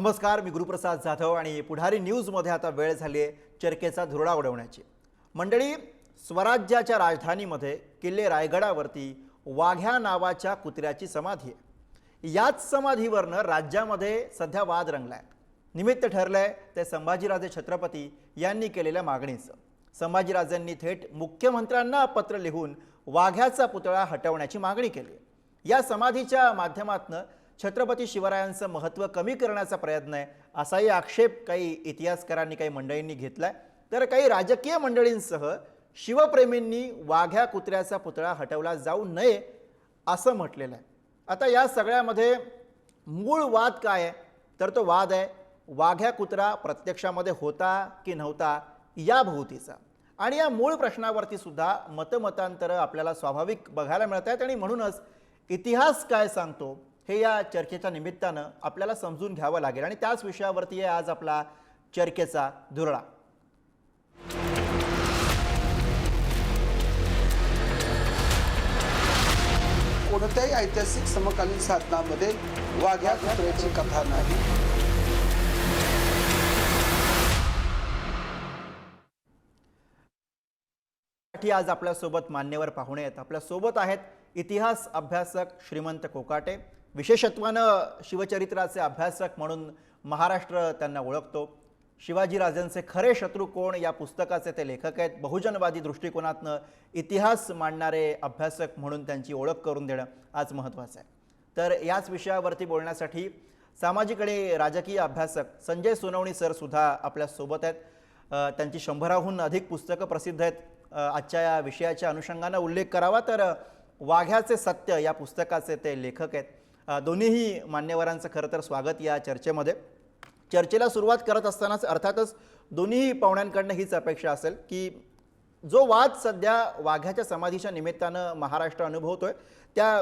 नमस्कार, मी गुरुप्रसाद जाधव आणि पुढारी न्यूजमध्ये आता वेळ झाली आहे चर्चेचा धुरळा उडवण्याची। मंडळी, स्वराज्याच्या राजधानीमध्ये किल्ले रायगडावरती वाघ्या नावाच्या कुत्र्याची समाधी आहे। याच समाधीवरनं राज्यामध्ये सध्या वाद रंगलाय। निमित्त ठरलंय ते संभाजीराजे छत्रपती यांनी केलेल्या मागणीचं। संभाजीराजांनी थेट मुख्यमंत्र्यांना पत्र लिहून वाघ्याचा पुतळा हटवण्याची मागणी केली। या समाधीच्या माध्यमातून छत्रपती शिवरायांचं महत्त्व कमी करण्याचा प्रयत्न आहे असाही आक्षेप काही इतिहासकारांनी काही मंडळींनी घेतलाय। तर काही राजकीय मंडळींसह शिवप्रेमींनी वाघ्या कुत्र्याचा पुतळा हटवला जाऊ नये असं म्हटलेलं आहे। आता या सगळ्यामध्ये मूळ वाद काय आहे तर तो वाद आहे वाघ्या कुत्रा प्रत्यक्षामध्ये होता की नव्हता या भोवतीचा। आणि या मूळ प्रश्नावरती सुद्धा मतमतांतर आपल्याला स्वाभाविक बघायला मिळत आहेत आणि म्हणूनच इतिहास काय सांगतो हे या चर्चेच्या निमित्तानं आपल्याला समजून घ्यावं लागेल आणि त्याच विषयावरती आहे आज आपला चर्चेचा धुरळा। कोणत्याही ऐतिहासिक समकालीन साधनामध्ये वाघ्या कुत्र्याची कथा नाही। आज आपल्यासोबत मान्यवर पाहुणे आहेत। आपल्यासोबत आहेत इतिहास अभ्यासक श्रीमंत कोकाटे। विशेषत्वानं शिवचरित्राचे अभ्यासक म्हणून महाराष्ट्र त्यांना ओळखतो। शिवाजीराजांचे खरे शत्रू कोण या पुस्तकाचे ते लेखक आहेत। बहुजनवादी दृष्टिकोनातनं इतिहास मांडणारे अभ्यासक म्हणून त्यांची ओळख करून देणं आज महत्त्वाचं आहे। तर याच विषयावरती बोलण्यासाठी सामाजिक आणि राजकीय अभ्यासक संजय सोनवणी सर सुद्धा आपल्यासोबत आहेत। त्यांची 100हून अधिक पुस्तकं प्रसिद्ध आहेत। आजच्या या विषयाच्या अनुषंगाने उल्लेख करावा तर वाघ्याचे सत्य या पुस्तकाचे ते लेखक आहेत। दोन्हीही मान्यवरांचं खरं तर स्वागत या चर्चेमध्ये। चर्चेला सुरुवात करत असतानाच अर्थातच दोन्ही पाहुण्यांकडनं हीच अपेक्षा असेल की जो वाद सध्या वाघ्याच्या समाधीच्या निमित्तानं महाराष्ट्र अनुभवतोय त्या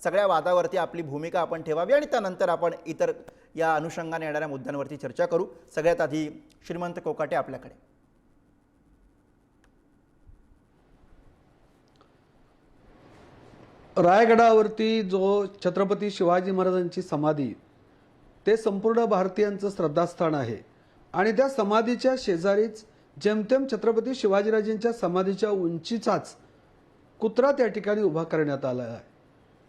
सगळ्या वादावरती आपली भूमिका आपण ठेवावी आणि त्यानंतर आपण इतर या अनुषंगाने येणाऱ्या मुद्द्यांवरती चर्चा करू। सगळ्यात आधी श्रीमंत कोकाटे आपल्याकडे। रायगडावरती जो छत्रपती शिवाजी महाराजांची समाधी ते संपूर्ण भारतीयांचं श्रद्धास्थान आहे आणि त्या समाधीच्या शेजारीच जेमतेम छत्रपती शिवाजीराजांच्या समाधीच्या उंचीचाच कुत्रा त्या ठिकाणी उभा करण्यात आला आहे।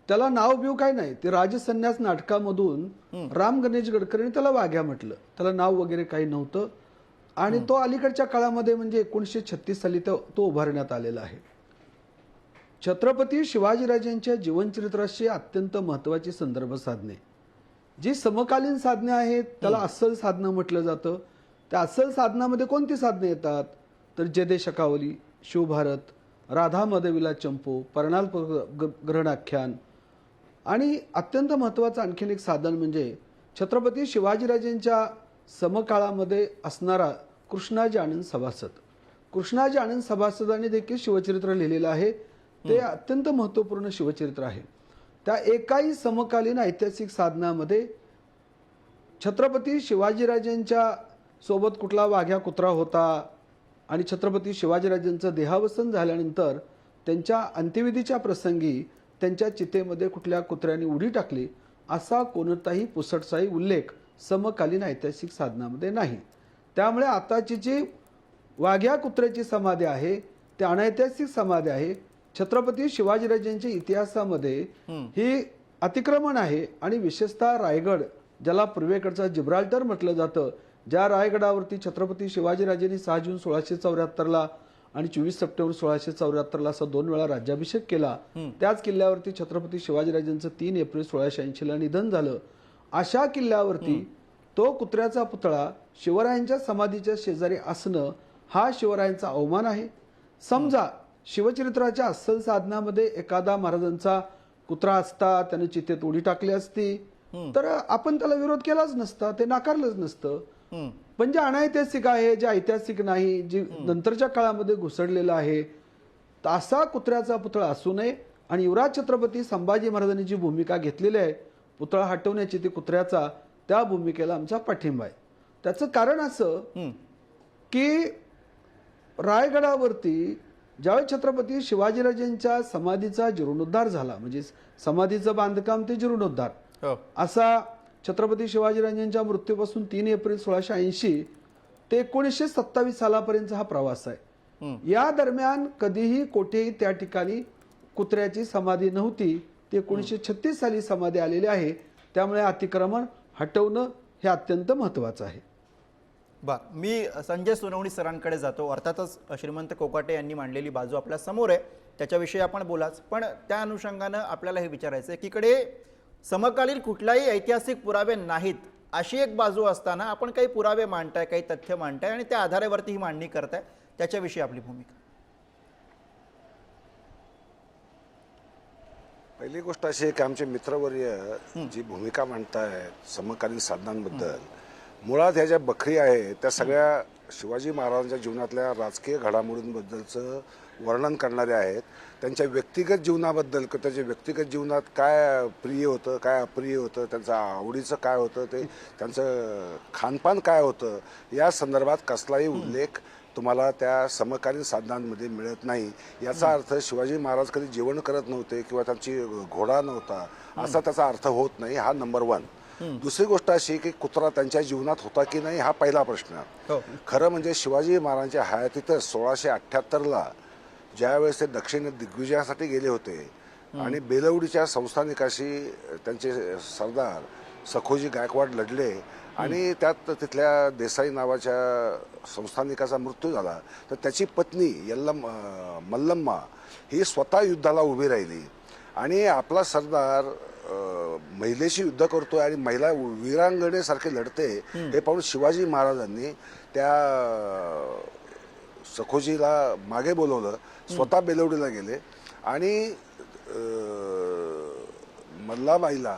त्याला नाव बिव काय नाही, ते राजसन्यास नाटकामधून राम गणेश गडकरींनी त्याला वाघ्या म्हटलं। त्याला नाव वगैरे काही नव्हतं आणि तो अलीकडच्या काळामध्ये म्हणजे 1936 साली तो उभारण्यात आलेला आहे। छत्रपती शिवाजीराजांच्या जीवनचरित्राशी अत्यंत महत्त्वाची संदर्भ साधने जी समकालीन साधने आहेत त्याला अस्सल साधनं म्हटलं जातं। त्या अस्सल साधनामध्ये कोणती साधने येतात तर जयदे शकावली, शिवभारत, राधा मदविला चंपू, परणाल ग्रहणाख्यान आणि अत्यंत महत्त्वाचं आणखीन एक साधन म्हणजे छत्रपती शिवाजीराजांच्या समकाळामध्ये असणारा कृष्णाजी आनंद सभासद। कृष्णाजी आनंद सभासदांनी देखील शिवचरित्र लिहिलेलं आहे। ते अत्यंत महत्त्वपूर्ण शिवचरित्र आहे। त्या एकाही समकालीन ऐतिहासिक साधनामध्ये छत्रपती शिवाजीराजांच्या सोबत कुठला वाघ्या कुत्रा होता आणि छत्रपती शिवाजीराजांचं देहावसन झाल्यानंतर त्यांच्या अंत्यविधीच्या प्रसंगी त्यांच्या चितेमध्ये कुठल्या कुत्र्याने उडी टाकली असा कोणताही पुसटसाही उल्लेख समकालीन ऐतिहासिक साधनामध्ये नाही। त्यामुळे आताची जी वाघ्या कुत्र्याची समाधी आहे ती अनैतिहासिक समाधी आहे। छत्रपती शिवाजीराजांच्या इतिहासामध्ये ही अतिक्रमण आहे आणि विशेषतः रायगड ज्याला पूर्वेकडचा जिब्राल्टर म्हटलं जातं, ज्या रायगडावरती छत्रपती शिवाजीराजांनी 6 जून 1674 आणि 24 सप्टेंबर 1674 असा 2 वेळा राज्याभिषेक केला, त्याच किल्ल्यावरती छत्रपती शिवाजीराजांचं 3 एप्रिल 1680 निधन झालं। अशा किल्ल्यावरती तो कुत्र्याचा पुतळा शिवरायांच्या समाधीच्या शेजारी असणं हा शिवरायांचा अवमान आहे। समजा शिवचरित्राच्या अस्सल साधनामध्ये एखादा महाराजांचा कुत्रा असता, त्याने चितेत उडी टाकली असती तर आपण त्याला विरोध केलाच नसता, ते नाकारलंच नसतं। पण जे अनैतिहासिक आहे, जे ऐतिहासिक नाही, जे नंतरच्या काळामध्ये घुसडलेलं आहे असा कुत्र्याचा पुतळा असू नये। आणि युवराज छत्रपती संभाजी महाराजांनी जी भूमिका घेतलेली आहे पुतळा हटवण्याची ती कुत्र्याचा, त्या भूमिकेला आमचा पाठिंबा आहे। त्याचं कारण असं की रायगडावरती ज्यावेळी छत्रपती शिवाजीराजांच्या समाधीचा जीर्णोद्धार झाला, म्हणजे समाधीचं बांधकाम ते जीर्णोद्धार असा छत्रपती शिवाजीराजांच्या मृत्यूपासून 3 एप्रिल 1680 ते 1927 सालापर्यंतचा हा प्रवास आहे. या दरम्यान कधीही कोठेही त्या ठिकाणी कुत्र्याची समाधी नव्हती. ती 1936 साली समाधी आलेली आहे. त्यामुळे अतिक्रमण हटवणं हे अत्यंत महत्त्वाचं आहे. बरं, मी संजय सोनवणी सरांकडे जातो. अर्थातच श्रीमंत कोकाटे यांनी मांडलेली बाजू आपल्या समोर आहे, त्याच्याविषयी आपण बोलाच. पण त्या अनुषंगानं आपल्याला हे विचारायचं आहे की इकडे समकालीन कुठलाही ऐतिहासिक पुरावे नाहीत अशी एक बाजू असताना आपण काही पुरावे मांडताय, काही तथ्य मांडताय आणि त्या आधारावरती ही मांडणी करताय, त्याच्याविषयी आपली भूमिका. पहिली गोष्ट अशी आहे की आमचे मित्रवर्य जी भूमिका मांडतायत समकालीन साधनांबद्दल, मुळात ह्या ज्या बखरी आहे त्या सगळ्या शिवाजी महाराजांच्या जीवनातल्या राजकीय घडामोडींबद्दलचं वर्णन करणारे आहेत. त्यांच्या व्यक्तिगत जीवनाबद्दल, त्याच्या व्यक्तिगत जीवनात काय प्रिय होतं, काय अप्रिय होतं, त्यांचं आवडीचं काय होतं, ते त्यांचं खानपान काय होतं, या संदर्भात कसलाही उल्लेख तुम्हाला त्या समकालीन साधनांमध्ये मिळत नाही. याचा अर्थ शिवाजी महाराज कधी जेवण करत नव्हते किंवा त्यांची घोडा नव्हता असा त्याचा अर्थ होत नाही. हा नंबर 1. दुसरी गोष्ट अशी की कुत्रा त्यांच्या जीवनात होता की नाही हा पहिला प्रश्न. खरं म्हणजे शिवाजी महाराजांच्या हयातीतच 1678ला ज्यावेळेस ते दक्षिण दिग्विजयासाठी गेले होते आणि बेलवडीच्या संस्थानिकाशी त्यांचे सरदार सखोजी गायकवाड लढले आणि त्यात तिथल्या देसाई नावाच्या संस्थानिकाचा मृत्यू झाला, तर त्याची पत्नी मल्लम्मा ही स्वतः युद्धाला उभी राहिली आणि आपला सरदार महिलेशी युद्ध करतोय आणि महिला वीरांगणेसारखे लढते हे पाहून शिवाजी महाराजांनी त्या सखोजीला मागे बोलवलं, स्वतः बेलवडीला गेले आणि मल्लाबाईला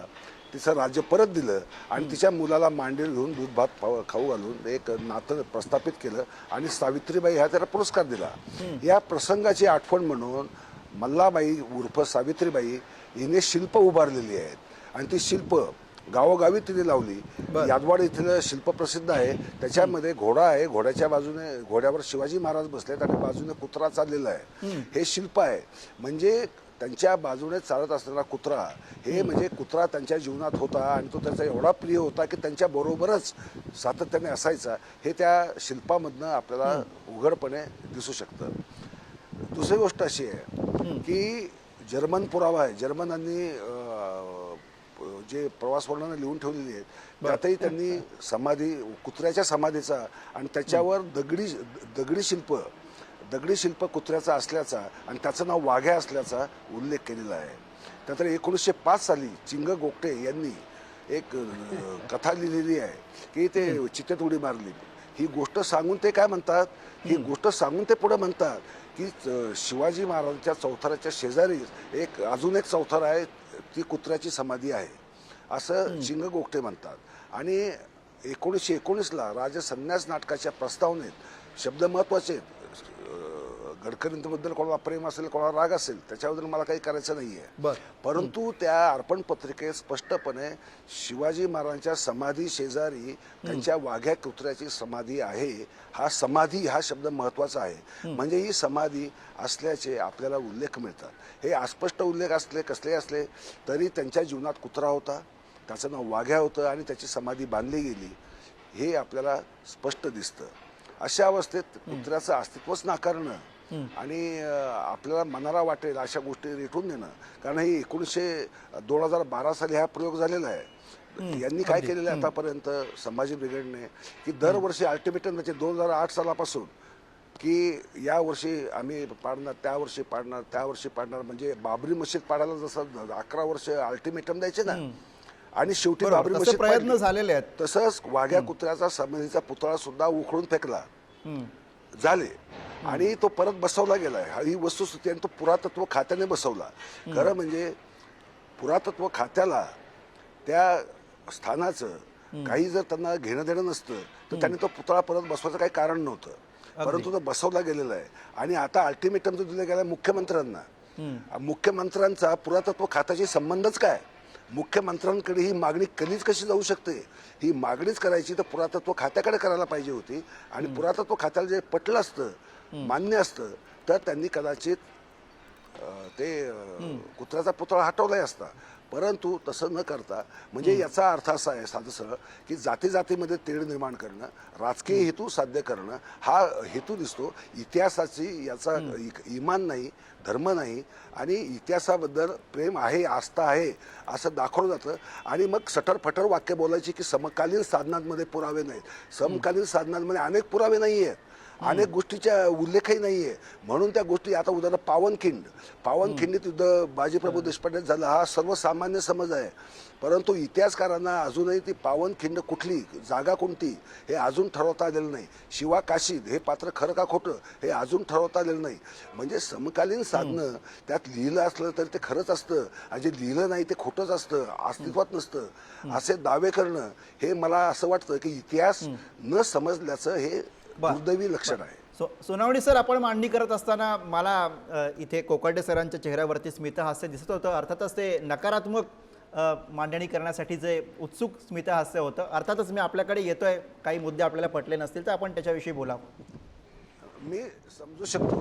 तिचं राज्य परत दिलं आणि तिच्या मुलाला मांडीवर घेऊन दूध भात खाऊ घालून एक नातं प्रस्थापित केलं आणि सावित्रीबाई ह्या त्याला पुरस्कार दिला. या प्रसंगाची आठवण म्हणून मल्लाबाई उर्फ सावित्रीबाई हिने शिल्प उभारलेली आहेत आणि ती शिल्प गावोगावी तिने लावली. यादवाड इथलं शिल्प प्रसिद्ध आहे. त्याच्यामध्ये घोडा आहे, घोड्याच्या बाजूने घोड्यावर शिवाजी महाराज बसलेत आणि बाजूने कुत्रा चाललेला आहे. हे शिल्प आहे. म्हणजे त्यांच्या बाजूने चालत असलेला कुत्रा हे म्हणजे कुत्रा त्यांच्या जीवनात होता आणि तो त्यांचा एवढा प्रिय होता की त्यांच्या बरोबरच सातत्याने असायचा. हे त्या शिल्पामधनं आपल्याला उघडपणे दिसू शकतं. दुसरी गोष्ट अशी आहे की जर्मन पुरावा आहे. जर्मनांनी जे प्रवास वर्णनं लिहून ठेवलेली आहेत त्यातही त्यांनी समाधी, कुत्र्याच्या समाधीचा आणि त्याच्यावर दगडी शिल्प कुत्र्याचा असल्याचा आणि त्याचं नाव वाघ्या असल्याचा उल्लेख केलेला आहे. त्यानंतर 1905 साली चिंग गोगटे यांनी एक कथा लिहिलेली आहे की ते चितेत उडी मारली. ही गोष्ट सांगून ते काय म्हणतात, ही गोष्ट सांगून ते पुढे म्हणतात की शिवाजी महाराजांच्या चौथऱ्याच्या शेजारी अजून एक चौथरा आहे, ती कुत्र्याची समाधी आहे असं चिंग गोगटे म्हणतात. आणि 1919ला राजसन्यास नाटकाच्या प्रस्तावनेत शब्द महत्वाचे आहेत. गडकरींबद्दल कोणाला प्रेम असेल, कोणाला राग असेल, त्याच्याबद्दल मला काही करायचं नाहीये, परंतु त्या अर्पण पत्रिकेत स्पष्टपणे शिवाजी महाराजांच्या समाधी शेजारी त्यांच्या वाघ्या कुत्र्याची समाधी आहे. हा शब्द महत्वाचा आहे. म्हणजे ही समाधी असल्याचे आपल्याला उल्लेख मिळतात. हे अस्पष्ट उल्लेख असले कसले असले तरी त्यांच्या जीवनात कुत्रा होता, त्याचं नाव वाघ्या होतं आणि त्याची समाधी बांधली गेली हे आपल्याला स्पष्ट दिसतं. अशा अवस्थेत कुत्र्याचं अस्तित्वच नाकारणं आणि आपल्याला मनाला वाटेल अशा गोष्टी रेटून देणं, कारण ही 2012 साली हा प्रयोग झालेला आहे. यांनी काय केलेलं आहे आतापर्यंत संभाजी ब्रिगेडने की दरवर्षी अल्टिमेटम म्हणजे 2008 सालापासून की या वर्षी आम्ही पाडणार, त्या वर्षी पाडणार म्हणजे बाबरी मशीद पाडायला जसं 11 वर्ष अल्टिमेटम द्यायचे ना आणि शेवटी बाबरी मशीद प्रयत्न झालेले आहेत, तसंच वाघ्या कुत्र्याचा समाधीचा पुतळा सुद्धा उखडून फेकला झाले आणि तो परत बसवला गेलाय. ही वस्तुस्थिती आणि तो पुरातत्व खात्याने बसवला. खरं म्हणजे पुरातत्व खात्याला त्या स्थानाचं काही जर त्यांना घेणं देणं नसतं तर त्यांनी तो पुतळा परत बसवायचं काही कारण नव्हतं, परंतु तो बसवला गेलेला आहे. आणि आता अल्टिमेटम जो दिला गेला मुख्यमंत्र्यांना, मुख्यमंत्र्यांचा पुरातत्व खात्याशी संबंधच काय? मुख्यमंत्र्यांकडे ही मागणी कधीच कशी जाऊ शकते? ही मागणीच करायची तर पुरातत्व खात्याकडे करायला पाहिजे होती आणि पुरातत्व खात्याला जे पटलं असतं, मान्य असतं, तर त्यांनी कदाचित ते कुत्र्याचा पुतळा हटवलाही असता. परंतु तसं न करता म्हणजे याचा अर्थ असा आहे साधं सरळ की जाती जातीमध्ये तेढ निर्माण करणं, राजकीय हेतू साध्य करणं हा हेतू दिसतो. इतिहासाची याचा इमान नाही, धर्म नाही आणि इतिहासाबद्दल प्रेम आहे, आस्था आहे असं दाखवलं जातं. आणि मग सटरफटर वाक्य बोलायची की समकालीन साधनांमध्ये पुरावे नाहीत. समकालीन साधनांमध्ये अनेक पुरावे नाही आहेत, अनेक गोष्टीच्या उल्लेखही नाहीये. म्हणून त्या गोष्टी आता उदाहरण पावनखिंडीत युद्ध बाजीप्रभू देशपांडे झालं हा सर्वसामान्य समज आहे. परंतु इतिहासकारांना अजूनही ती पावनखिंड कुठली, जागा कोणती हे अजून ठरवता आलेलं नाही. शिवा काशीद हे पात्र खरं का खोटं हे अजून ठरवता आलेलं नाही. म्हणजे समकालीन साधनं त्यात लिहिलं असलं तर ते खरंच असतं आणि जे लिहिलं नाही ते खोटंच असतं, अस्तित्वात नसतं असे दावे करणं हे मला असं वाटतं की इतिहास न समजल्याचं हे दुर्दैवी लक्षण आहे. सोनावणे सर, आपण मांडणी करत असताना मला इथे कोकाटे सरांच्या चेहऱ्यावरती स्मितहास्य दिसत होतं. अर्थातच ते नकारात्मक मांडणी करण्यासाठी जे उत्सुक स्मितहास्य होतं. अर्थातच मी आपल्याकडे येतोय, काही मुद्दे आपल्याला पटले नसतील तर आपण त्याच्याविषयी बोलावं. मी समजू शकतो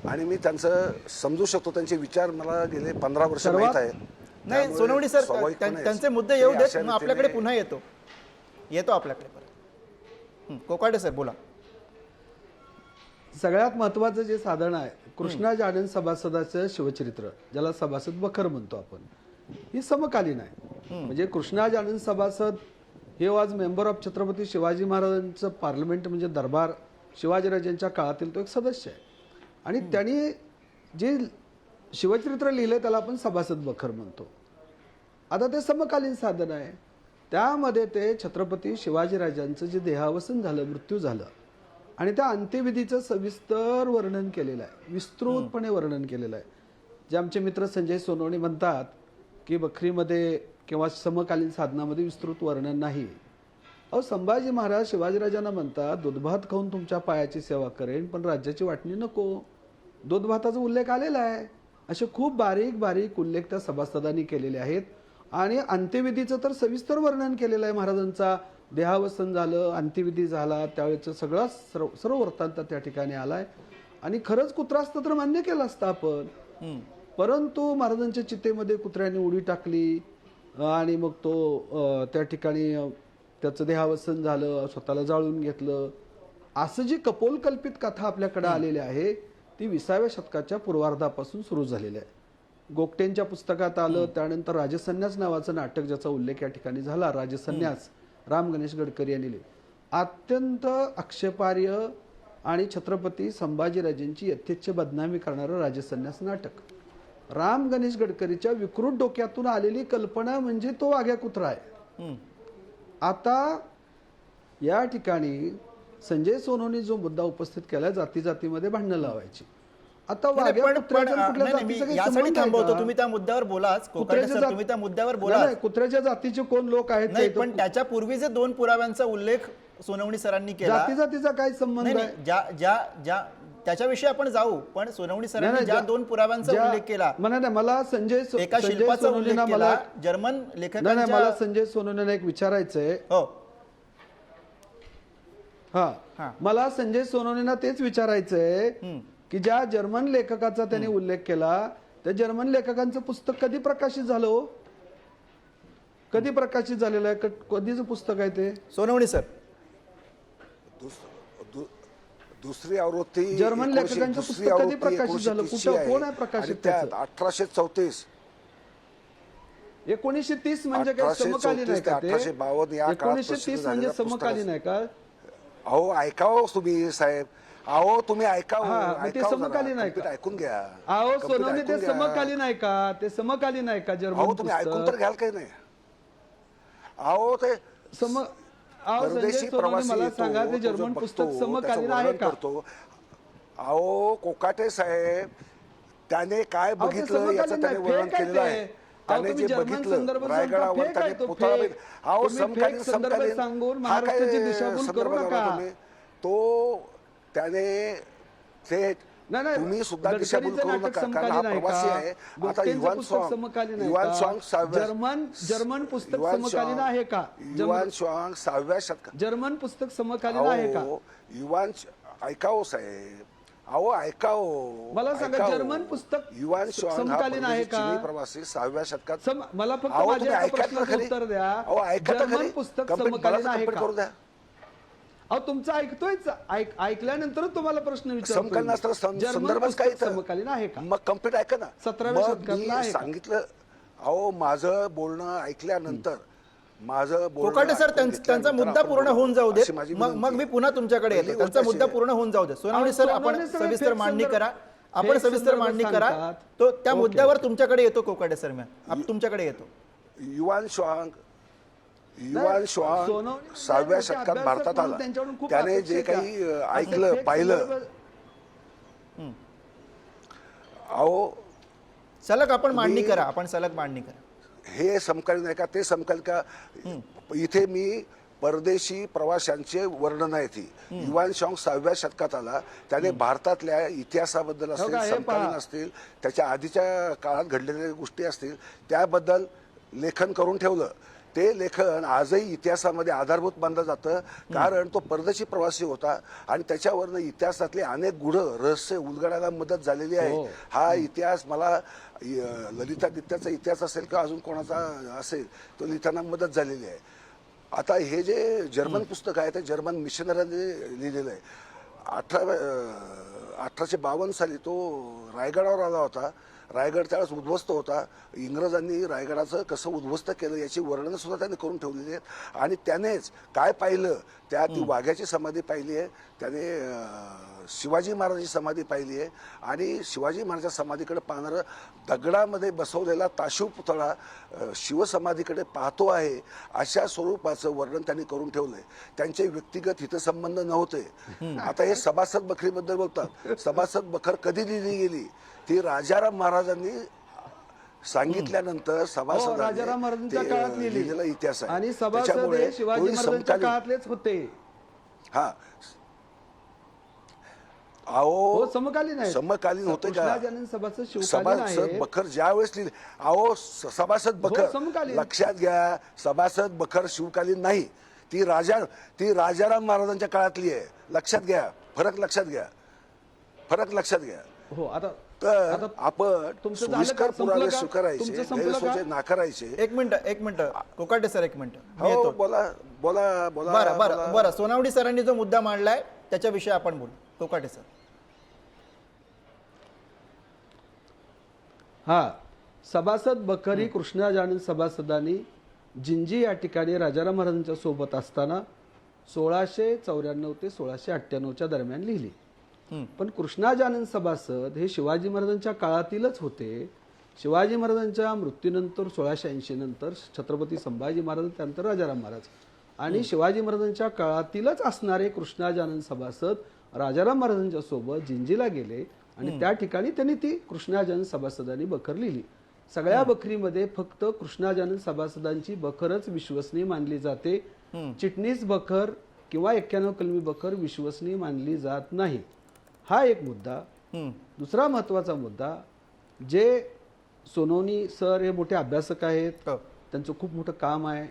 आणि मी त्यांचं समजू शकतो, त्यांचे विचार मला गेले 15 वर्ष माहीत आहेत. नाही सोनावणे सर, त्यांचे मुद्दे येऊ देत, मग आपल्याकडे पुन्हा येतो आपल्याकडे परत. कोकाटे सर बोला. सगळ्यात महत्वाचं जे साधन आहे कृष्णाजी आनंद सभासदाचं शिवचरित्र, ज्याला सभासद बखर म्हणतो आपण, ही समकालीन आहे. म्हणजे कृष्णाजी आनंद सभासद हे आज मेंबर ऑफ छत्रपती शिवाजी महाराजांचं पार्लमेंट म्हणजे दरबार शिवाजीराजांच्या काळातील तो एक सदस्य आहे. आणि त्यांनी जे शिवचरित्र लिहिलं त्याला आपण सभासद बखर म्हणतो. आता ते समकालीन साधन आहे. त्यामध्ये ते छत्रपती शिवाजीराजांचं जे देहावसन झालं, मृत्यू झालं आणि त्या अंत्यविधीचं सविस्तर वर्णन केलेलं आहे, विस्तृतपणे वर्णन केलेलं आहे. जे आमचे मित्र संजय सोनवणे म्हणतात की बखरीमध्ये किंवा समकालीन साधनामध्ये विस्तृत वर्णन नाही. अहो, संभाजी महाराज शिवाजीराजांना म्हणतात, दूध भात खाऊन तुमच्या पायाची सेवा करेन पण राज्याची वाटणी नको. दूध भाताचा उल्लेख आलेला आहे. असे खूप बारीक बारीक उल्लेख त्या सभासदांनी केलेले आहेत. आणि अंत्यविधीचं तर सविस्तर वर्णन केलेलं आहे. महाराजांचा देहावसन झालं, अंत्यविधी झाला, त्यावेळेचं सगळा सर्व वृत्तांत त्या ठिकाणी आलाय. आणि खरंच कुत्रा असतं तर मान्य केलं असतं आपण, परंतु महाराजांच्या चितेमध्ये कुत्र्याने उडी टाकली आणि मग तो त्या ठिकाणी त्याचं देहावसन झालं, स्वतःला जाळून घेतलं. असं जी कपोलकल्पित कथा आपल्याकडे आलेली आहे ती 20व्या शतकाच्या पूर्वार्धापासून सुरू झालेली आहे. गोगटेंच्या पुस्तकात आलं. त्यानंतर राजसन्यास नावाचं नाटक ज्याचा उल्लेख या ठिकाणी झाला, राजसन्यास, राम गणेश गडकरी यांनी लिहिले. अत्यंत आक्षेपार्ह आणि छत्रपती संभाजीराजांची यथेच्छ बदनामी करणारं राजसन्यास नाटक. राम गणेश गडकरीच्या विकृत डोक्यातून आलेली कल्पना म्हणजे तो वाघ्या कुत्रा आहे. आता या ठिकाणी संजय सोनवणे जो मुद्दा उपस्थित केला, जाती जातीमध्ये भांडणं लावायची. आता यासाठी थांबवतो, तुम्ही त्या मुद्द्यावर बोलाच. कोकाटे सर, तुम्ही त्या मुद्द्यावर बोला. कुत्र्याच्या जातीचे कोण लोक आहेत नाही, पण त्याच्यापूर्वी जे 2 पुराव्यांचा उल्लेख सोनवणे सरांनी केला, जाती जातीचा काय संबंध आहे? ज्या त्याच्याविषयी आपण जाऊ, पण सोनवणे सरांनी ज्या 2 पुराव्यांचा उल्लेख केला, मला संजय एका शिल्पाचा उल्लेख केला जर्मन लेखकांच्या. मला संजय सोनवणेला एक विचारायचंय. हो, हा, मला संजय सोनवणेला तेच विचारायचंय की ज्या जर्मन लेखकाचा त्यांनी उल्लेख केला, त्या जर्मन लेखकांचं पुस्तक कधी प्रकाशित झालं हो? कधी प्रकाशित झालेलं आहे? कधीचं पुस्तक आहे ते? सोनवणे सर, दुसरी आवृत्ती जर्मन लेखकांचं पुस्तक कधी प्रकाशित झालं? कुठं, कोण आहे प्रकाशित त्याचं? 1834. 1930 म्हणजे काय समकालीन आहे का ते? 1930 म्हणजे समकालीन आहे का? अहो ऐकावं तुम्ही साहेब, अहो तुम्ही ऐकावं, ते समकालीन आहे का? ऐकून घ्या. अहो सोनवणे, ते समकालीन आहे का? ते समकालीन आहे का जर्मन? तुम्ही ऐकून तर घ्याल काही नाही. अहो ते परदेशी प्रवासी मला सांगा, ते जर्मन पुस्तक समकालीन आहे का? अहो कोकाटे साहेब, त्याने काय बघितलं याचं त्याने वर्णन केलेलं आहे. त्याने जे बघितलं रायगडावर त्याने पुतळा, अहो समकालीन सांगून महाराष्ट्राची दिशाभूल करू नका. तो त्याने ते तुम्ही सुद्धा दिशाभूल करू नका, कारण हा प्रवासी आहे. आता युवान स्वांग जर्मन पुस्तक समकालीन आहे का? युवान स्वांग 6व्या शतकात जर्मन पुस्तक समकालीन आहे का? युवान ऐकावं साहेब, अहो ऐका हो, मला सांगा, ऐका हो. जर्मन पुस्तक युवान शॉंग हा समकालीन आहे परदेशी का? चिनी प्रवासी 6व्या शतकात. मला फक्त अहो, माझ्या तुम्ही एका ऐका तर प्रश्नाचं खरी. उत्तर द्या. अहो, ऐका तर जर्मन खरी. पुस्तक Complete- समकालीन मला तर आहे complete का? करू द्या. अहो तुमचं ऐकतोयच, ऐकल्यानंतरच तुम्हाला प्रश्न विचारतो. समकालीन असताना जर्मन संदर्भच काय पुस्तक इथं? समकालीन आहे का? मग कम्प्लीट ऐका ना. 17व्या मग शतकातलं मी आहे का? सांगितलं. अहो माझं बोलणं ऐकल्यानंतर माझं बोलणं कोकाटे सर, ऐकून त्यांचा घेतल्यानंतर मुद्दा आपण पूर्ण बोलू. होऊन जाऊ अशी देत. माझी मग विनंती मी आहे. पुन्हा तुमच्याकडे पहिली येतो. त्यांचा गोष्ट मुद्दा अशी पूर्ण होऊन जाऊ दे. सोनावणे अहो, सर, आपण सोनावणे सर सविस्तर फेक मांडणी संदर्भ- करा. आपण फेक सविस्तर संदर्भ मांडणी करा. सांगतात. तो त्या ओके. मुद्द्यावर तुमच्याकडे येतो कोकाटे सर. तुमच्याकडे येतो. युवान श्वांग सोनवणे 6व्या शतकात अभ्यासक भारतात म्हणून आला. त्यांच्याकडून खूप त्याने अपेक्षा जे आहे काही का? ऐकलं फेक पाहिलं, संदर्भ- अहो सलग आपण मांडणी करा. आपण सलग मांडणी करा. हे समकालीन आहे का ते समकालीन का? इथे मी परदेशी प्रवाशांचे वर्णन आहे ती. युवान शॉंग 6व्या शतकात आला. त्याने भारतातल्या इतिहासाबद्दल हो असतील, का, हे समकालीन पहा. असतील, त्याच्या आधीच्या काळात घडलेल्या गोष्टी असतील, त्याबद्दल लेखन करून ठेवलं. ते लेखन आजही इतिहासामध्ये आधारभूत मानलं जातं, कारण तो परदेशी प्रवासी होता आणि त्याच्यावरनं इतिहासातले अनेक गुढ रहस्य उलगडायला मदत झालेली आहे. हो. हा इतिहास मला ललितादित्याचा इतिहास असेल किंवा अजून कोणाचा असेल, तो लिहिताना मदत झालेली आहे. आता हे जे जर्मन पुस्तक आहे ते जर्मन मिशनरीने लिहिलेलं आहे. 1852 साली तो रायगडावर आला होता. रायगड त्यावेळेस उद्ध्वस्त होता. इंग्रजांनी रायगडाचं कसं उद्ध्वस्त केलं याची वर्णनं सुद्धा त्यांनी करून ठेवलेली आहेत. आणि त्यानेच काय पाहिलं, त्या ती वाघ्याची समाधी पाहिली आहे, त्याने शिवाजी महाराजांची समाधी पाहिली आहे आणि शिवाजी महाराजांच्या समाधीकडे पाहणारं दगडामध्ये बसवलेला ताशू पुतळा शिवसमाधीकडे पाहतो आहे, अशा स्वरूपाचं वर्णन त्यांनी करून ठेवलंय. त्यांचे व्यक्तिगत हितसंबंध नव्हते. आता हे सभासद बखरीबद्दल बोलतात. सभासद बखर कधी लिहिली गेली? ती राजाराम महाराजांनी सांगितल्यानंतर हो, राजाराम महाराजांच्या काळात लिहिलेला इतिहास आहे. आणि सभासद त्याच्यामुळे हे शिवाजी तोही महाराजांच्या समकालीन. काळातलेच होते. हा अहो हो, समकालीन आहे. समकालीन होते का? कृष्णाजानन सभासद शिवकालीन सभासद आहे. बखर ज्या वेळेस लिहिले, अहो सभासद बखर समकालीन. लक्षात घ्या, सभासद बखर शिवकालीन नाही. ती राजाराम महाराजांच्या काळातली आहे. लक्षात घ्या, फरक लक्षात घ्या. हो, आता तर आपण तुमचं झालं सोयीस्कर का? संपलं पुरावे का? स्वीकारायचे, तुमचं संपलं का? गैरसोचे नाकारायचे. एक मिनिट कोकाटे सर, एक मिनिट. मी हो, येतो. बोला. बरं सोनावणी सरांनी जो मुद्दा मांडलाय त्याच्याविषयी आपण बोलू. कोकाटे सर. हा, सभासद बखरी कृष्णाजानन सभासदांनी जिंजी या ठिकाणी राजाराम महाराजांच्या सोबत असताना 1694 ते 1698च्या दरम्यान लिहिली. पण कृष्णाजानन सभासद हे शिवाजी महाराजांच्या काळातीलच होते. शिवाजी महाराजांच्या मृत्यूनंतर 1680 नंतर छत्रपती संभाजी महाराज, त्यानंतर राजाराम महाराज आणि शिवाजी महाराजांच्या काळातीलच असणारे कृष्णाजानन सभासद राजाराम महाराजांच्या सोबत जिंजीला गेले आणि त्या ठिकाणी त्यांनी ती कृष्णाजानन सभासदांनी बखर लिहिली. सगळ्या बखरीमध्ये फक्त कृष्णाजानन सभासदांची बखरच विश्वसनीय मानली जाते. चिटणीस बखर किंवा 91 कलमी बखर विश्वसनीय मानली जात नाही. हा एक मुद्दा. दुसरा महत्वाचा मुद्दा, जे सोनवणी सर हे मोठे अभ्यासक आहेत, त्यांचं खूप मोठं काम आहे,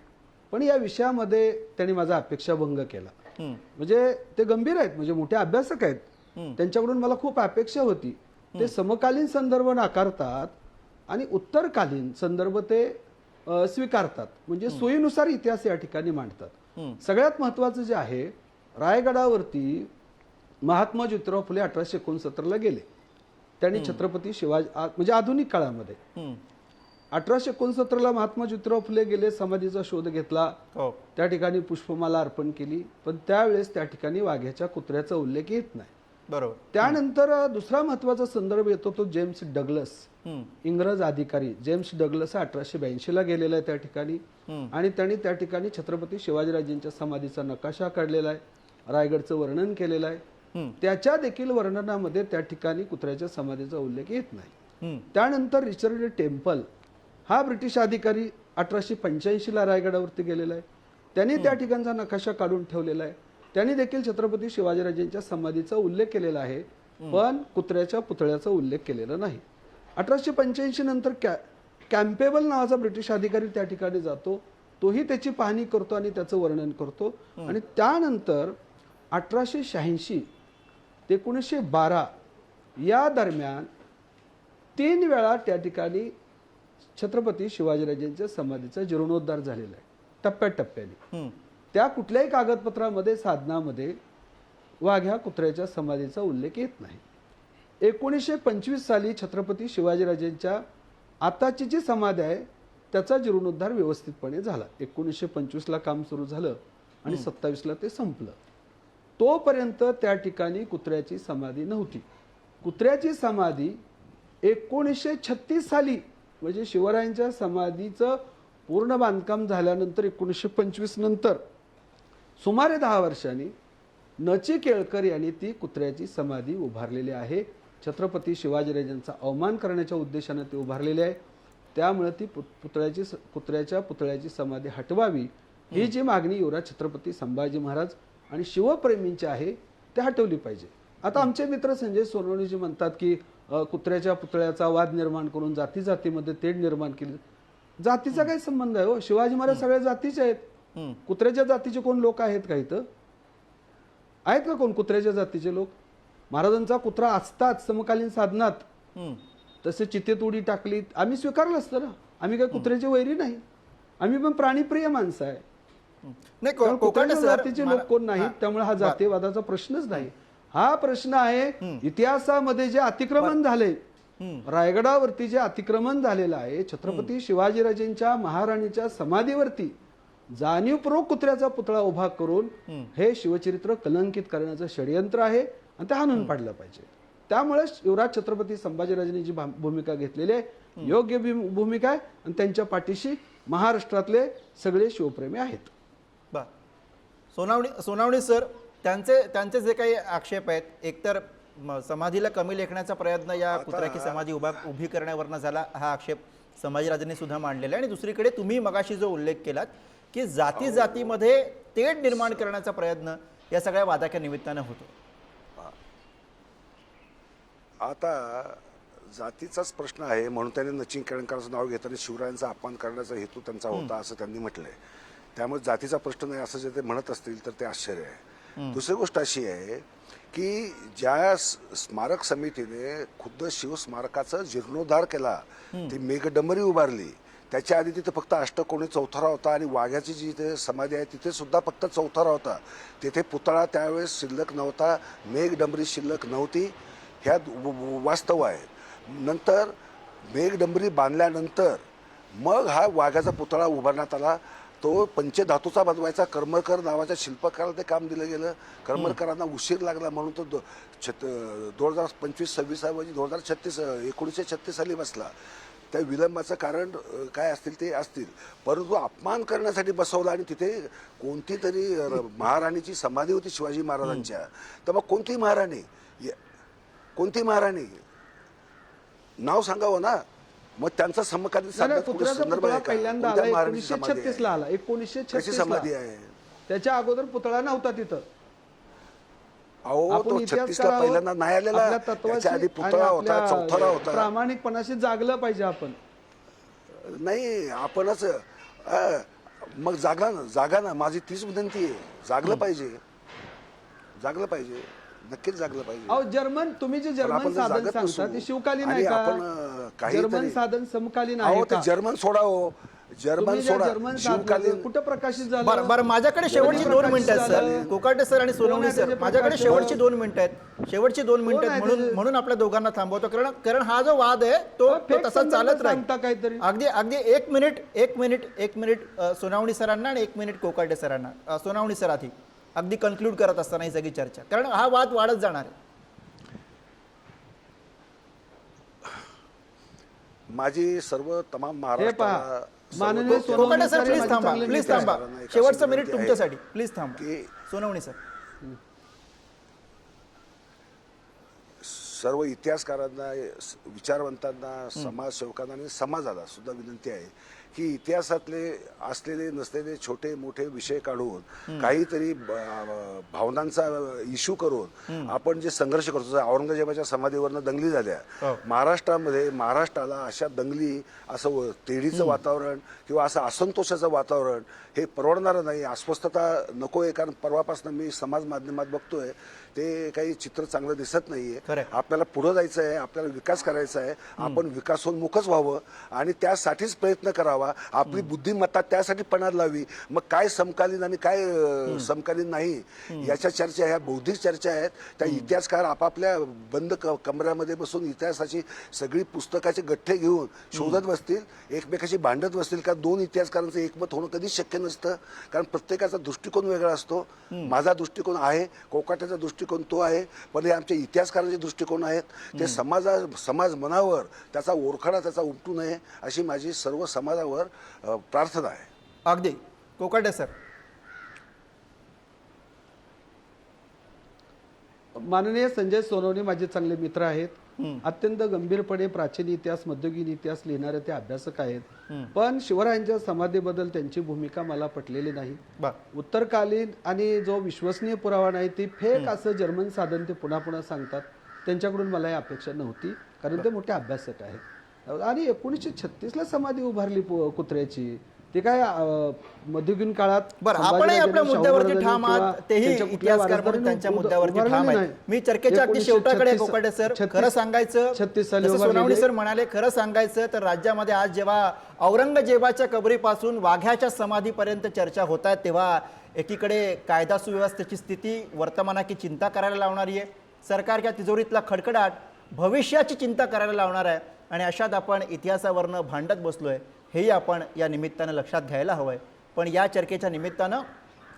पण या विषयामध्ये त्यांनी माझा अपेक्षाभंग केला. म्हणजे ते गंभीर आहेत, म्हणजे मोठे अभ्यासक आहेत, त्यांच्याकडून मला खूप अपेक्षा होती. ते समकालीन संदर्भ नाकारतात आणि उत्तरकालीन संदर्भ ते स्वीकारतात. म्हणजे सोयीनुसार इतिहास या ठिकाणी मांडतात. सगळ्यात महत्वाचं जे आहे, रायगडावरती महात्मा ज्योतिराव फुले 1869ला गेले. त्यांनी छत्रपती शिवाजी, म्हणजे आधुनिक काळामध्ये 1869ला महात्मा ज्योतिराव फुले गेले, समाधीचा शोध घेतला, त्या ठिकाणी पुष्पमाला अर्पण केली, पण त्यावेळेस त्या ठिकाणी वाघ्याच्या कुत्र्याचा उल्लेख येत नाही. बरोबर. त्यानंतर दुसरा महत्वाचा संदर्भ येतो तो जेम्स डग्लस, इंग्रज अधिकारी जेम्स डग्लस 1882ला गेलेला आहे त्या ठिकाणी आणि त्यांनी त्या ठिकाणी छत्रपती शिवाजीराजेंच्या समाधीचा नकाशा काढलेला आहे, रायगडचं वर्णन केलेलं आहे. त्याच्या देखील वर्णनामध्ये त्या ठिकाणी कुत्र्याच्या समाधीचा उल्लेख येत नाही. त्यानंतर रिचर्ड टेम्पल हा ब्रिटिश अधिकारी 1885ला रायगडावरती गेलेला आहे. त्यांनी त्या ठिकाणचा नकाशा काढून ठेवलेला आहे. त्यांनी देखील छत्रपती शिवाजीराजेंच्या समाधीचा उल्लेख केलेला आहे, पण कुत्र्याच्या पुतळ्याचा उल्लेख केलेला नाही. 1885 नंतर कॅम्पेबल नावाचा ब्रिटिश अधिकारी त्या ठिकाणी जातो, तोही त्याची पाहणी करतो आणि त्याचं वर्णन करतो. आणि त्यानंतर 1886 ते 1912 या दरम्यान 3 वेळा त्या ठिकाणी छत्रपती शिवाजीराजांच्या समाधीचा जीर्णोद्धार झालेला आहे टप्प्याटप्प्याने. त्या कुठल्याही कागदपत्रामध्ये साधनामध्ये वाघ्या कुत्र्याच्या समाधीचा उल्लेख येत नाही. 1925 साली छत्रपती शिवाजीराजांच्या आताची जी समाधी आहे त्याचा जीर्णोद्धार व्यवस्थितपणे झाला. 1925ला काम सुरू झालं आणि 27ला ते संपलं. तोपर्यंत त्या ठिकाणी कुत्र्याची समाधी नव्हती. कुत्र्याची समाधी 1936 साली म्हणजे शिवरायांच्या समाधीचं पूर्ण बांधकाम झाल्यानंतर 1925 नंतर सुमारे 10 वर्षांनी नची केळकर यांनी ती कुत्र्याची समाधी उभारलेली आहे. छत्रपती शिवाजीराजांचा अवमान करण्याच्या उद्देशाने ती उभारलेली आहे. त्यामुळे ती कुत्र्याच्या पुतळ्याची समाधी हटवावी ही जी मागणी युवराज छत्रपती संभाजी महाराज आणि शिवप्रेमींची आहे ते हटवली पाहिजे. आता आमचे मित्र संजय सोनवणेजी म्हणतात की कुत्र्याच्या पुतळ्याचा वाद निर्माण करून जाती जातीमध्ये तेढ निर्माण केली. जातीचा काही संबंध आहे हो? शिवाजी महाराज सगळ्या जातीचे आहेत. कुत्र्याच्या जातीचे कोण लोक आहेत का इथं? आहेत का कोण कुत्र्याच्या जातीचे लोक? महाराजांचा कुत्रा असतात समकालीन साधनात, तसे चितेत उडी टाकली आम्ही स्वीकारलं असतं ना. आम्ही काय कुत्र्याचे वैरी नाही, आम्ही पण प्राणीप्रिय माणसं आहे. नाही कारण कुत्र्याच्या सर, जातीचे लोक कोण नाहीत, त्यामुळे हा जातीवादाचा प्रश्नच नाही. हा प्रश्न आहे इतिहासामध्ये जे अतिक्रमण झाले, रायगडावरती जे अतिक्रमण झालेलं आहे, छत्रपती शिवाजीराजेंच्या महाराणीच्या समाधीवरती जाणीवपूर्वक कुत्र्याचा पुतळा उभा करून हे शिवचरित्र कलंकित करण्याचं षडयंत्र आहे आणि ते हाणून पाडलं पाहिजे. त्यामुळे युवराज छत्रपती संभाजीराजांनी जी भूमिका घेतलेली आहे योग्य भूमिका आहे आणि त्यांच्या पाठीशी महाराष्ट्रातले सगळे शिवप्रेमी आहेत. सोनावणे सर, त्यांचे जे काही आक्षेप आहेत, एकतर समाधीला कमी लेखण्याचा प्रयत्न या कुत्र्याची समाधी उभी करण्यावरनं झाला, हा आक्षेप संभाजीराजांनी सुद्धा मांडलेला आहे. आणि दुसरीकडे तुम्ही मगाशी जो उल्लेख केलात की जाती जातीमध्ये तेढ निर्माण करण्याचा प्रयत्न या सगळ्या वादाच्या निमित्तानं होतो. आता जातीचाच प्रश्न आहे म्हणून त्यांनी नचिन केळकरांचं नाव घेताना शिवरायांचा अपमान करण्याचा हेतू त्यांचा होता असं त्यांनी म्हटलंय. त्यामुळे जातीचा प्रश्न नाही असं जे ते म्हणत असतील तर ते आश्चर्य आहे. दुसरी गोष्ट अशी आहे की ज्या स्मारक समितीने खुद्द शिवस्मारकाचा जीर्णोद्धार केला, ती मेघडंबरी उभारली, त्याच्या आधी तिथे फक्त अष्टकोणी चौथरा होता आणि वाघ्याची जी इथे समाधी आहे तिथे सुद्धा फक्त चौथरा होता. तिथे पुतळा त्यावेळेस शिल्लक नव्हता, मेघडंबरी शिल्लक नव्हती, ह्या वास्तव आहे. नंतर मेघडंबरी बांधल्यानंतर मग हा वाघाचा पुतळा उभारण्यात आला. तो पंचधातूचा बनवायचा करमरकर नावाच्या शिल्पकाराला ते काम दिलं गेलं. करमरकरांना उशीर लागला म्हणून तो 2025-26 ऐवजी 1936 साली बसला. त्या विलंबाचं कारण काय असतील ते असतील, परंतु अपमान करण्यासाठी बसवला. आणि तिथे कोणती तरी महाराणीची समाधी होती शिवाजी महाराजांच्या, तर मग कोणती महाराणी नाव सांगावं ना. मग त्यांचा समकालीन संदर्भ आहे का? पहिल्यांदा आला 1936 ला आला. 1936 आहे. त्याच्या अगोदर पुतळा नव्हता तिथं. अहो तो 36 ला पहिल्यांदा नाही आलेला, त्याच्या आधी पुतळा होता, चौथरा होता. प्रामाणिकपणाशी जागलं पाहिजे आपण. नाही आपणच मग जागा ना माझी तीच विनंती आहे. जागलं पाहिजे, नक्कीच जागलं पाहिजे. अहो जर्मन, तुम्ही जे जर्मन साधन सांगता ते शिवकालीन आहे का? जर्मन साधन समकालीन आहे का? जर्मन सोडा हो, जर्मन शिवकालीन कुठं प्रकाशित झालं? बरं, माझ्याकडे शेवटची 2 मिनिटं आहेत सर. कोकाटे सर आणि सोनवणे सर, माझ्याकडे शेवटची 2 मिनिटं आहेत. म्हणून आपल्या दोघांना थांबवतो, कारण हा जो वाद आहे तो तसा चालत राहील. अगदी एक मिनिट सोनावणे सरांना आणि 1 मिनिट कोकाटे सरांना. सोनावणे सर आधी अगदी कन्क्लूड करत असताना ही सगळी चर्चा, कारण हा वाद वाढत जाणार आहे. माझी सर्व तमाम महाराष्ट्राला कोकाटे सर प्लीज थांबा. शेवटचं मिनिट तुमच्यासाठी, प्लीज थांबा. सोनवणे सर, सर्व इतिहासकारांना, विचारवंतांना, समाजसेवकांना आणि समाजाला सुद्धा विनंती आहे की इतिहासातले असलेले नसलेले छोटे मोठे विषय काढून काहीतरी भावनांचा इश्यू करून आपण जे संघर्ष करतो, जसं औरंगजेबाच्या समाधीवरनं दंगली झाल्या महाराष्ट्रामध्ये, महाराष्ट्राला अशा दंगली, असं तेढीचं वातावरण किंवा असं असंतोषाचं वातावरण हे परवडणारं नाही. अस्वस्थता नको आहे, कारण परवापासून मी समाज माध्यमात बघतोय ते काही चित्र चांगलं दिसत नाहीये. आपल्याला पुढे जायचं आहे, आपल्याला विकास करायचा आहे, आपण विकासोन्मुखच व्हावं आणि त्यासाठीच प्रयत्न करावा. आपली बुद्धिमत्ता त्यासाठी पणाला लावी. मग काय समकालीन आणि काय समकालीन नाही याच्या चर्चा, ह्या बौद्धिक चर्चा आहेत. त्या इतिहासकार आपापल्या बंद कमऱ्यामध्ये बसून इतिहासाची सगळी पुस्तकाचे गठ्ठे घेऊन शोधत बसतील, एकमेकाशी भांडत बसतील. का दोन इतिहासकारांचं एकमत होणं कधीच शक्य नसतं, कारण प्रत्येकाचा दृष्टिकोन वेगळा असतो. माझा दृष्टिकोन आहे, कोकाट्याचा दृष्टिकोन तो आहे, पण हे आमच्या इतिहासकारांचे दृष्टिकोन आहेत. ते समाज मनावर त्याचा ओरखडा त्याचा उमटू नये अशी माझी सर्व समाजावर प्रार्थना आहे. अगदी. कोकाटे सर. माननीय संजय सोनवणे माझे चांगले मित्र आहेत. अत्यंत गंभीरपणे प्राचीन इतिहास, मध्ययुगीन इतिहास लिहिणारे ते अभ्यासक आहेत. पण शिवरायांच्या समाधीबद्दल त्यांची भूमिका मला पटलेली नाही. उत्तरकालीन आणि जो विश्वसनीय पुरावा नाही, ती फेक असं जर्मन साधन ते पुन्हा पुन्हा सांगतात. त्यांच्याकडून मला ही अपेक्षा नव्हती, कारण ते मोठे अभ्यासक आहेत. आणि 1936ला समाधी उभारली कुत्र्याची, ते काय मध्ययुगीन काळात. बरं, आपणही आपल्या मुद्द्यावरती ठाम आहात, तेही इतिहासकार म्हणून त्यांच्या मुद्द्यावरती ठाम आहेत. मी चर्चेच्या अगदी शेवटाकडे कोकाटे सर, खरं सांगायचं, जसं सोनावणे सर म्हणाले, खरं सांगायचं तर राज्यामध्ये आज जेव्हा औरंगजेबाच्या कबरीपासून वाघ्याच्या समाधीपर्यंत चर्चा होत आहेत, तेव्हा एकीकडे कायदा सुव्यवस्थेची स्थिती वर्तमानाची चिंता करायला लावणारी आहे, सरकारच्या तिजोरीतला खडखडाट भविष्याची चिंता करायला लावणार आहे, आणि अशात आपण इतिहासावरनं भांडत बसलोय, हेही आपण या निमित्तानं लक्षात घ्यायला हवं आहे. पण या चर्चेच्या निमित्तानं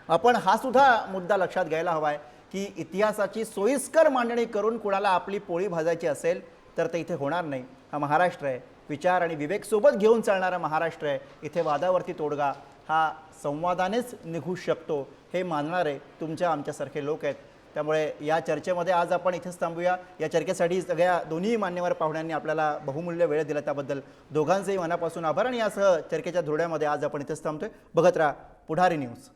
आपण हा सुद्धा मुद्दा लक्षात घ्यायला हवा आहे की इतिहासाची सोयीस्कर मांडणी करून कुणाला आपली पोळी भाजायची असेल तर ते इथे होणार नाही. हा महाराष्ट्र आहे, विचार आणि विवेक सोबत घेऊन चालणारा महाराष्ट्र आहे. इथे वादावरती तोडगा हा संवादानेच निघू शकतो हे मानणारे तुमच्या आमच्यासारखे लोक आहेत. त्यामुळे या चर्चेमध्ये आज आपण इथेच थांबूया. या चर्चेसाठी सगळ्या दोन्ही मान्यवर पाहुण्यांनी आपल्याला बहुमूल्य वेळ दिला, त्याबद्दल दोघांचेही मनापासून आभार. आणि यासह चर्चेच्या धुरड्यामध्ये आज आपण इथेच थांबतोय. बघत राहा पुढारी न्यूज.